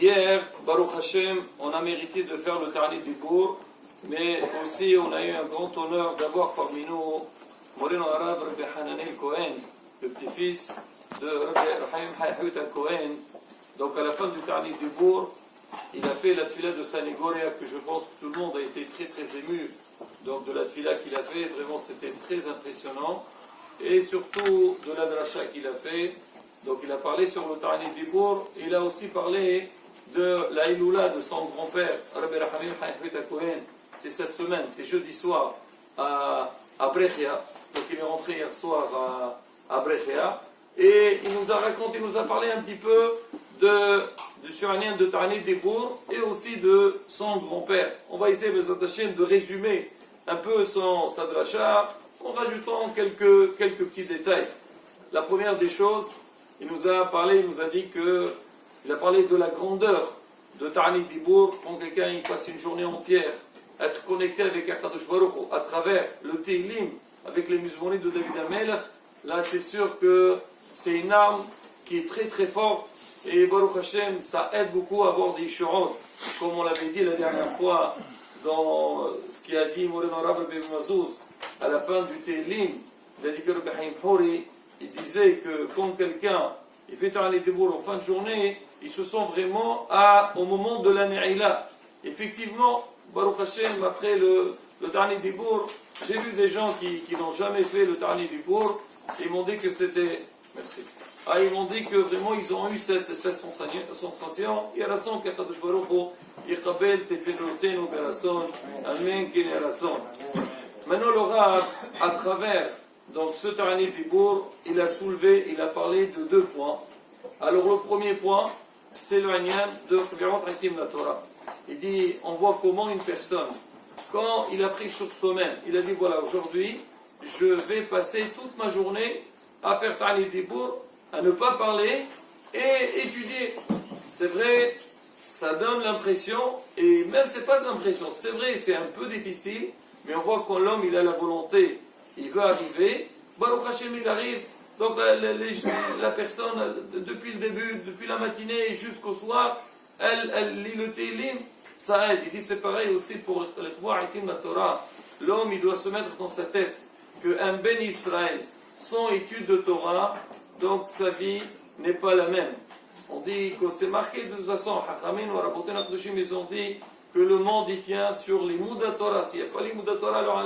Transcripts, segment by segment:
Hier, Baruch Hashem, on a mérité de faire le Ta'anit Dibour, mais aussi on a eu un grand honneur d'avoir parmi nous Moreno Arabe Rabbi Hananel Cohen, le petit-fils de Rabbi Rahim Hayhouta Cohen. Donc à la fin du Ta'anit Dibour, il a fait la tfila de Sanigoria, que je pense que tout le monde a été très très ému. Donc de la tfila qu'il a fait, vraiment c'était très impressionnant. Et surtout de la dracha qu'il a fait. Donc il a parlé sur le Ta'anit Dibour, il a aussi parlé de la Iloula de son grand-père, Rabbi Rahamim Hayhouta Cohen. C'est cette semaine, c'est jeudi soir à Brechia. Donc il est rentré hier soir à Brechia. Et il nous a raconté, il nous a parlé un petit peu du suranien de Ta'anit Dibour et aussi de son grand-père. On va essayer de résumer un peu sa dracha en rajoutant quelques petits détails. La première des choses, il nous a dit il a parlé de la grandeur de Ta'anit Dibour quand quelqu'un il passe une journée entière être connecté avec Akadosh Baruch Hu à travers le Tehillim, avec les Mizmorim de David HaMelech. Là c'est sûr que c'est une arme qui est très très forte et Baruch Hashem ça aide beaucoup à avoir des shurot, comme on l'avait dit la dernière fois dans ce qu'il a dit Moreno Arabe Rabbi Mazouz à la fin du Tehillim. Il a dit que Rabbi Haim Houri il disait que quand quelqu'un il fait Ta'anit Dibour en fin de journée, il se sent vraiment au moment de la Ne'ila. Effectivement, Baruch Hashem, après le Ta'anit Dibour, j'ai vu des gens qui n'ont jamais fait le Ta'anit Dibour, et ils m'ont dit que c'était... Merci. Ils m'ont dit que vraiment ils ont eu cette sensation. Il y a la son qu'Akadosh Baruch Hu, Yiqabel Tefilotenu Berason, Amen Kinerason. Maintenant, le Rav, à travers donc ce Ta'anit Dibour, il a parlé de deux points. Alors le premier point, c'est le Anyan de Khvirat Hakim la Torah. Il dit, on voit comment une personne, quand il a pris sur soi-même, il a dit voilà, aujourd'hui, je vais passer toute ma journée à faire Ta'anit Dibour, à ne pas parler et étudier. C'est vrai, ça donne l'impression, et même c'est pas de l'impression, c'est vrai, c'est un peu difficile, mais on voit quand l'homme il a la volonté, il veut arriver, Baruch Hashem il arrive. Donc la personne, depuis le début, depuis la matinée jusqu'au soir, elle lit le Tehillim, ça aide. Il dit c'est pareil aussi pour le pouvoir Hakim la Torah. L'homme il doit se mettre dans sa tête qu'un Ben Israël, sans étude de Torah, donc sa vie n'est pas la même. On dit que c'est marqué de toute façon, Hachamim ou Rabbotin HaKadoshim, ils ont dit que le monde il tient sur les Mouda Torah. S'il n'y a pas les Mouda Torah, alors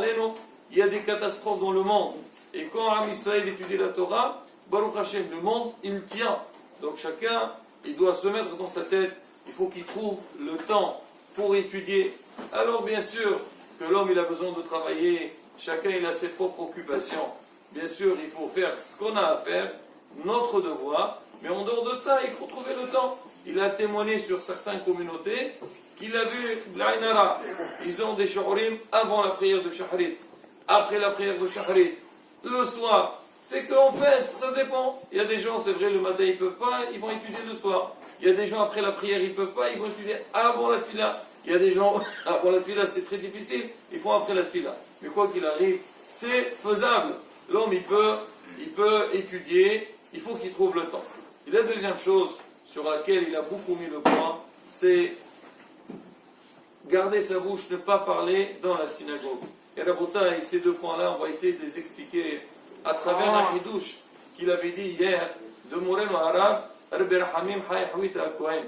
il y a des catastrophes dans le monde. Et quand Am Israël étudie la Torah, Baruch Hashem, le monde, il tient. Donc chacun, il doit se mettre dans sa tête, il faut qu'il trouve le temps pour étudier. Alors bien sûr que l'homme, il a besoin de travailler, chacun, il a ses propres occupations. Bien sûr, il faut faire ce qu'on a à faire, notre devoir, mais en dehors de ça, il faut trouver le temps. Il a témoigné sur certaines communautés qu'il a vu l'Ainara. Ils ont des shuhurim avant la prière de Shahrit, après la prière de Shahrit. Le soir, c'est qu'en fait, ça dépend. Il y a des gens, c'est vrai, le matin ils ne peuvent pas, ils vont étudier le soir. Il y a des gens, après la prière, ils ne peuvent pas, ils vont étudier avant la tfila. Il y a des gens, avant la tfila, c'est très difficile, ils font après la tfila. Mais quoi qu'il arrive, c'est faisable. L'homme, il peut étudier, il faut qu'il trouve le temps. Et la deuxième chose sur laquelle il a beaucoup mis le point, c'est garder sa bouche, ne pas parler dans la synagogue. Et Rabotai, ces deux points-là, on va essayer de les expliquer à travers la Hidouche qu'il avait dit hier de Moreno Arabe, Rabbi Rahamim Hayhouta Cohen.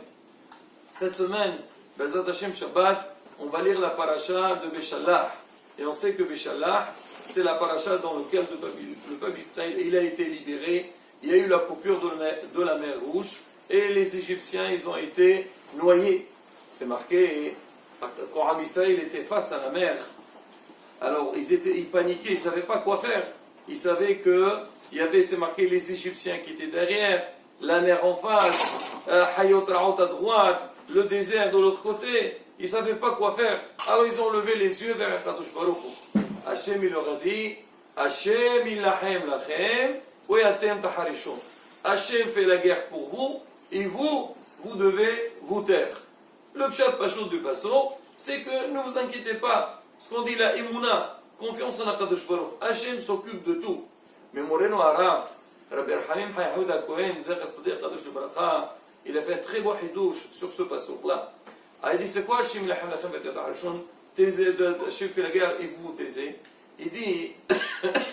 Cette semaine, Bezat Hashem Shabbat, on va lire la paracha de Beshalach. Et on sait que Beshalach, c'est la paracha dans laquelle le peuple Israël il a été libéré. Il y a eu la coupure de la mer Rouge et les Égyptiens, ils ont été noyés. C'est marqué, quand Am Israël était face à la mer, alors ils paniquaient, ils ne savaient pas quoi faire. Ils savaient qu'il y avait, c'est marqué, les Égyptiens qui étaient derrière, la mer en face, Hayot Raot à droite, le désert de l'autre côté. Ils ne savaient pas quoi faire. Alors ils ont levé les yeux vers Akadosh Baruch Hu. Hachem il leur a dit, Hachem ilahem lachem, ou yatem taharishon. Hachem fait la guerre pour vous, et vous devez vous taire. Le pshat pashut du basso, c'est que ne vous inquiétez pas. Ce qu'on dit la Imuna, confiance en Akadosh Baruch. Hachem s'occupe de tout. Mais Moreno Arav, Rabbi Hanim Hayhouta Cohen, Zech Sadiq Kadosh Baruch, il a fait un très beau hidouche sur ce passouk-là. Il dit, c'est quoi Hashim lachem lachem ve'tetarashun, Hashim fait la guerre et vous taisez. Il dit,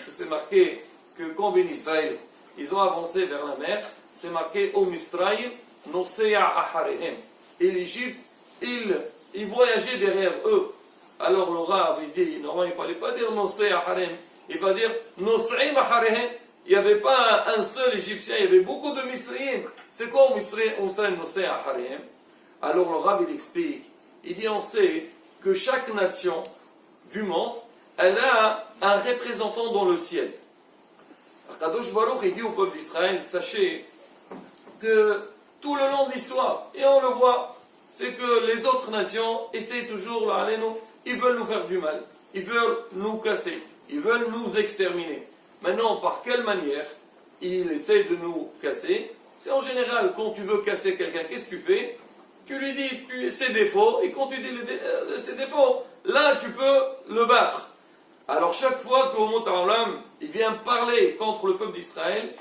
c'est marqué que quand Ben Israël, ils ont avancé vers la mer, c'est marqué au Misraïm, Nosea Aharehem. Et l'Égypte, ils voyageaient derrière eux. Alors le Rav, il dit, normalement il ne fallait pas dire Nosea Aharehem, il va dire Nos'im Aharehem. Il n'y avait pas un seul Égyptien, il y avait beaucoup de Misraïm. C'est quoi au Misraïm Nosea Aharehem? Alors le Rav, il explique, il dit, on sait que chaque nation du monde, elle a un représentant dans le ciel. Kadosh Baruch, il dit au peuple d'Israël, sachez que tout le long de l'histoire, et on le voit, c'est que les autres nations essayent toujours, ils veulent nous faire du mal, ils veulent nous casser, ils veulent nous exterminer. Maintenant, par quelle manière ils essayent de nous casser? C'est en général, quand tu veux casser quelqu'un, qu'est-ce que tu fais? Tu lui dis ses défauts, et quand tu dis ses défauts, là tu peux le battre. Alors chaque fois qu'au Mont Ha'olam, il vient parler contre le peuple d'Israël,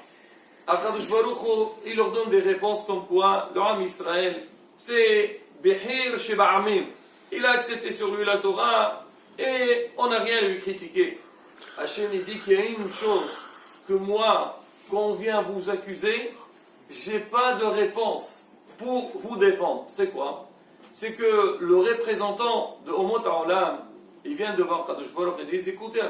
Akadosh Baruch Hu, il leur donne des réponses comme quoi le Ham Israël, c'est Behir Sheba'amim. Il a accepté sur lui la Torah et on n'a rien à lui critiquer. Hachem il dit qu'il y a une chose que moi, quand on vient vous accuser, j'ai pas de réponse pour vous défendre. C'est quoi? C'est que le représentant de Mont Ha'olam, il vient devant Kadosh Baruch et dit, écoutez,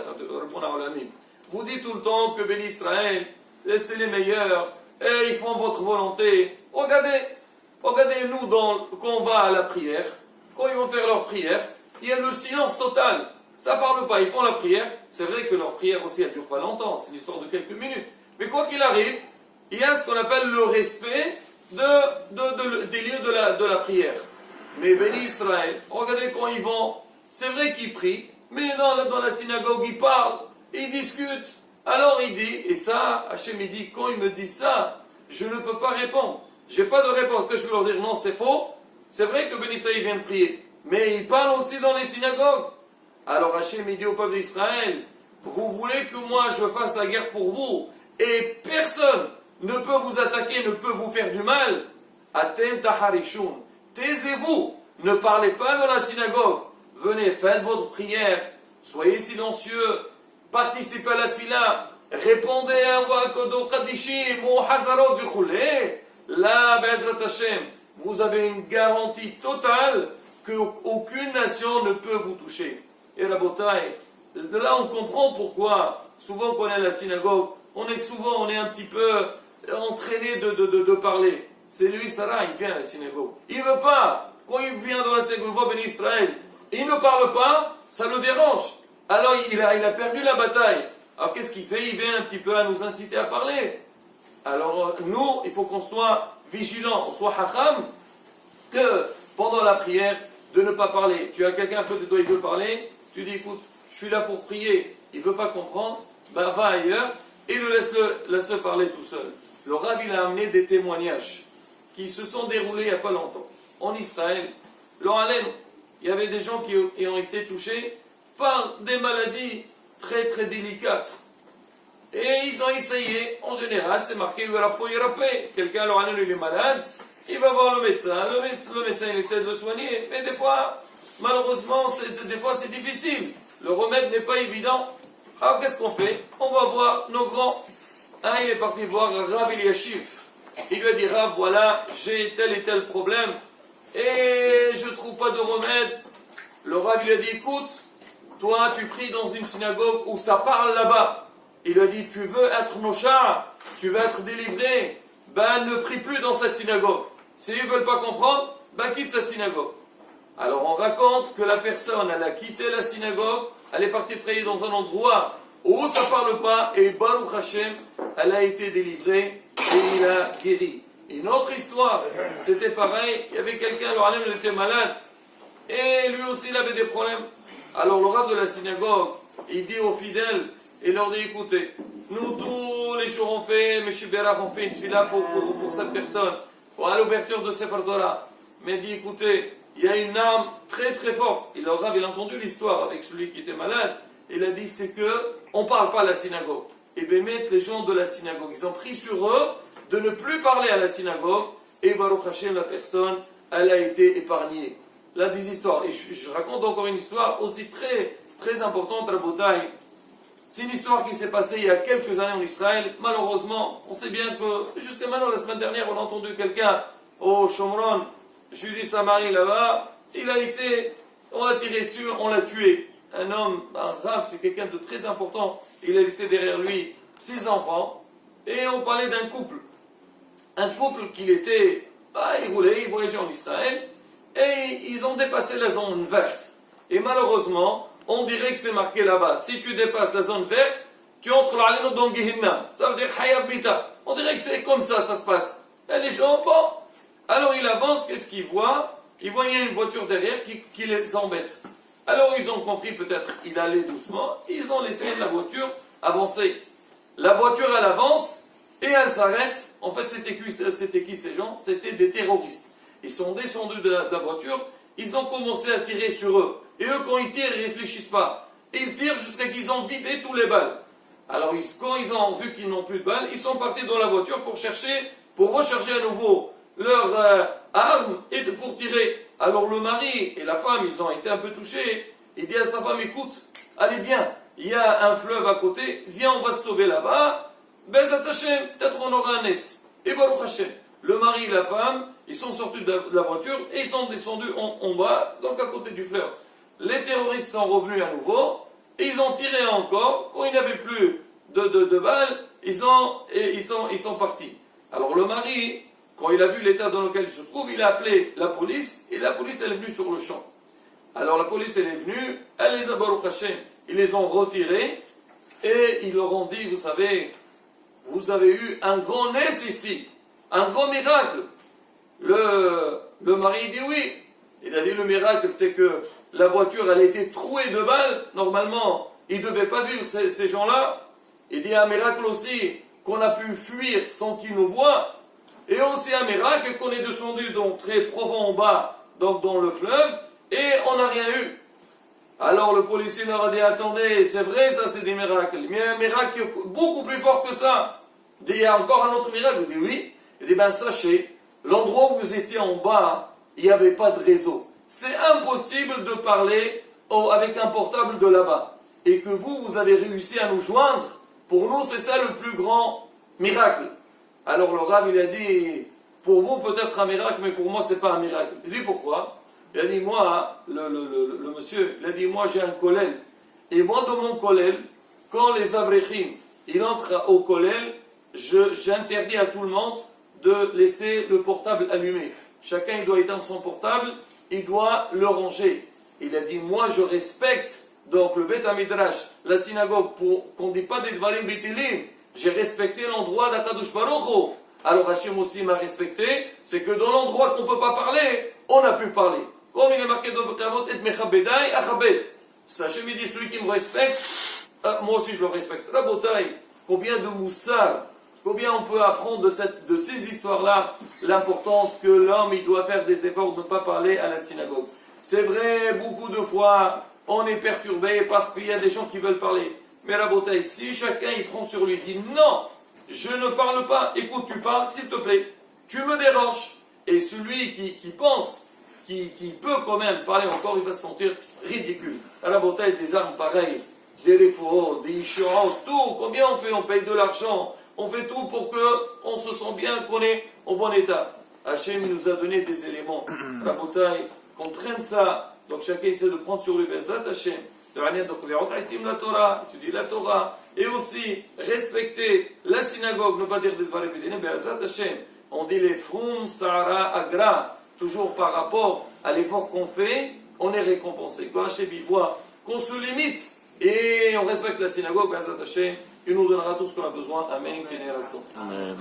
vous dites tout le temps que béni Israël, c'est les meilleurs, et ils font votre volonté. Regardez-nous quand on va à la prière, quand ils vont faire leur prière, il y a le silence total. Ça ne parle pas, ils font la prière. C'est vrai que leur prière aussi, elle ne dure pas longtemps, c'est l'histoire de quelques minutes. Mais quoi qu'il arrive, il y a ce qu'on appelle le respect des lieux de la prière. Mais béni Israël, regardez quand ils vont. C'est vrai qu'ils prient, mais dans la synagogue, ils parlent, ils discutent. Alors il dit, et ça, Hachem il dit, quand il me dit ça, je ne peux pas répondre. Je n'ai pas de réponse. Que je veux leur dire, non, c'est faux. C'est vrai que Ben Israël vient de prier, mais il parle aussi dans les synagogues. Alors Hachem il dit au peuple d'Israël, vous voulez que moi je fasse la guerre pour vous, et personne ne peut vous attaquer, ne peut vous faire du mal. Atem taharishun. Taisez-vous, ne parlez pas dans la synagogue. Venez, faites votre prière, soyez silencieux, participez à la tfila, répondez à Wakodo Kadishim ou Hazarot Vichoulé. Là, Bezrat Hashem, vous avez une garantie totale qu'aucune nation ne peut vous toucher. Et Rabotai, de là on comprend pourquoi, souvent quand on est à la synagogue, on est un petit peu entraîné de parler. C'est lui, Sarah, il vient à la synagogue. Il ne veut pas, quand il vient dans la synagogue, Ben Israël, il ne parle pas, ça le dérange. Alors il a perdu la bataille. Alors qu'est-ce qu'il fait? Il vient un petit peu à nous inciter à parler. Alors nous, il faut qu'on soit vigilants, on soit hacham, que pendant la prière, de ne pas parler. Tu as quelqu'un à côté de toi, il veut parler, tu dis écoute, je suis là pour prier, il ne veut pas comprendre, ben va ailleurs et laisse-le parler tout seul. Le Rav, il a amené des témoignages qui se sont déroulés il n'y a pas longtemps. En Israël, il y avait des gens qui ont été touchés par des maladies très très délicates. Et ils ont essayé, en général, c'est marqué quelqu'un, il est malade, il va voir le médecin il essaie de le soigner, mais des fois, malheureusement, des fois c'est difficile. Le remède n'est pas évident. Alors qu'est-ce qu'on fait? On va voir nos grands. Il est parti voir Rav Eliashiv. Il lui a dit, Rav, voilà, j'ai tel et tel problème, et je ne trouve pas de remède. Le Rav lui a dit, écoute, toi tu pries dans une synagogue où ça parle là-bas. Il lui a dit, tu veux être noshar, tu veux être délivré, ben ne prie plus dans cette synagogue. S'ils ne veulent pas comprendre, ben quitte cette synagogue. Alors on raconte que la personne, elle a quitté la synagogue, elle est partie prier dans un endroit où ça ne parle pas, et Baruch Hashem, elle a été délivrée, et il a guéri. Une autre histoire, c'était pareil, il y avait quelqu'un, il était malade, et lui aussi il avait des problèmes. Alors le rabbin de la synagogue, il dit aux fidèles, il leur dit, écoutez, nous tous les jours on fait, Meshiberach, on fait une tefila pour cette personne, à l'ouverture de Sefer Torah. Mais il dit, écoutez, il y a une arme très très forte. Et le rabbin, il a entendu l'histoire avec celui qui était malade. Il a dit, c'est que on ne parle pas à la synagogue. Et bien, mettre les gens de la synagogue, ils ont pris sur eux de ne plus parler à la synagogue et Baruch Hashem, la personne, elle a été épargnée. Là, des histoires. Et je raconte encore une histoire aussi très, très importante, Rabotai. C'est une histoire qui s'est passée il y a quelques années en Israël. Malheureusement, on sait bien que jusqu'à maintenant, la semaine dernière, on a entendu quelqu'un au Shomron, Julie Samari là-bas, on l'a tiré dessus, on l'a tué. Un homme, un Rav, c'est quelqu'un de très important. Il a laissé derrière lui 6 enfants. Et on parlait d'un couple. Un couple qui il roulait, il voyageait en Israël. Et ils ont dépassé la zone verte. Et malheureusement, on dirait que c'est marqué là-bas. Si tu dépasses la zone verte, tu entres dans Gehinna. Ça veut dire Hayab Bita. On dirait que c'est comme ça se passe. Et les gens, bon. Alors il avance, qu'est-ce qu'il voit? Il voyait une voiture derrière qui les embête. Alors ils ont compris peut-être, il allait doucement. Ils ont laissé la voiture avancer. La voiture, elle avance et elle s'arrête. En fait, c'était qui ces gens? C'était des terroristes. Ils sont descendus de la voiture. Ils ont commencé à tirer sur eux. Et eux, quand ils tirent, ils ne réfléchissent pas. Ils tirent jusqu'à qu'ils ont vidé tous les balles. Alors, quand ils ont vu qu'ils n'ont plus de balles, ils sont partis dans la voiture pour recharger à nouveau leurs armes et pour tirer. Alors, le mari et la femme, ils ont été un peu touchés. Il dit à sa femme, écoute, allez, viens, il y a un fleuve à côté, viens, on va se sauver là-bas. Bezat Hashem, peut-être on aura un S. Et Baruch Hashem. Le mari et la femme, ils sont sortis de la voiture et ils sont descendus en bas, donc à côté du fleuve. Les terroristes sont revenus à nouveau et ils ont tiré encore. Quand il n'y avait plus de balles, ils sont partis. Alors le mari, quand il a vu l'état dans lequel il se trouve, il a appelé la police et la police elle est venue sur le champ. Alors la police elle est venue, elle les a Baruch Hashem, ils les ont retirés et ils leur ont dit, vous savez, vous avez eu un grand ness ici. Un grand miracle. Le mari dit oui. Il a dit le miracle, c'est que la voiture, elle a été trouée de balles. Normalement, ils ne devaient pas vivre ces gens-là. Il dit un miracle aussi qu'on a pu fuir sans qu'ils nous voient. Et aussi un miracle qu'on est descendu donc très profond en bas, donc dans le fleuve, et on n'a rien eu. Alors le policier leur a dit, attendez, c'est vrai ça c'est des miracles. Mais il y a un miracle beaucoup plus fort que ça. Il y a encore un autre miracle. Il dit oui. Il dit, sachez, l'endroit où vous étiez en bas, il n'y avait pas de réseau. C'est impossible de parler avec un portable de là-bas. Et que vous avez réussi à nous joindre, pour nous, c'est ça le plus grand miracle. Alors le Rav, il a dit, pour vous peut-être un miracle, mais pour moi, c'est pas un miracle. Il dit, pourquoi? Il a dit, moi, le monsieur, il a dit, moi, j'ai un kollel. Et moi, dans mon kollel, quand les avrechim, ils entrent au kollel, j'interdis à tout le monde de laisser le portable allumé. Chacun il doit éteindre son portable, il doit le ranger. Il a dit, moi je respecte donc le Beth HaMidrash, la synagogue, pour qu'on ne dise pas des Dvarim Bitilim. J'ai respecté l'endroit d'Akadosh Baruch Hu. Alors Hachem aussi m'a respecté, c'est que dans l'endroit qu'on ne peut pas parler, on a pu parler. Comme il est marqué dans Bekavot, et Mechabedai Achabed. Hachem il dit, celui qui me respecte, moi aussi je le respecte. Rabotai, combien de moussard, combien on peut apprendre de ces histoires-là, l'importance que l'homme il doit faire des efforts de ne pas parler à la synagogue. C'est vrai, beaucoup de fois, on est perturbé parce qu'il y a des gens qui veulent parler. Mais la beauté, si chacun il prend sur lui, dit non, je ne parle pas, écoute, tu parles, s'il te plaît, tu me déranges. Et celui qui pense, qui peut quand même parler encore, il va se sentir ridicule. À la beauté, des armes pareilles, des réfos, des ishorot, tout, combien on fait? On paye de l'argent. On fait tout pour qu'on se sente bien, qu'on est en bon état. Hachem nous a donné des éléments. Rabotai, qu'on prenne ça. Donc chacun essaie de prendre sur lui Bezrat Hachem. La Torah, étudier la Torah. Et aussi respecter la synagogue, ne pas dire des Dvarim Bitilim, Bezrat Hachem. On dit les Frum, Sahara, Agra. Toujours par rapport à l'effort qu'on fait, on est récompensé. Quand Hachem y voit qu'on se limite et on respecte la synagogue, Bezrat Hachem, il nous donnera tout ce qu'on a besoin. Amen. Amen.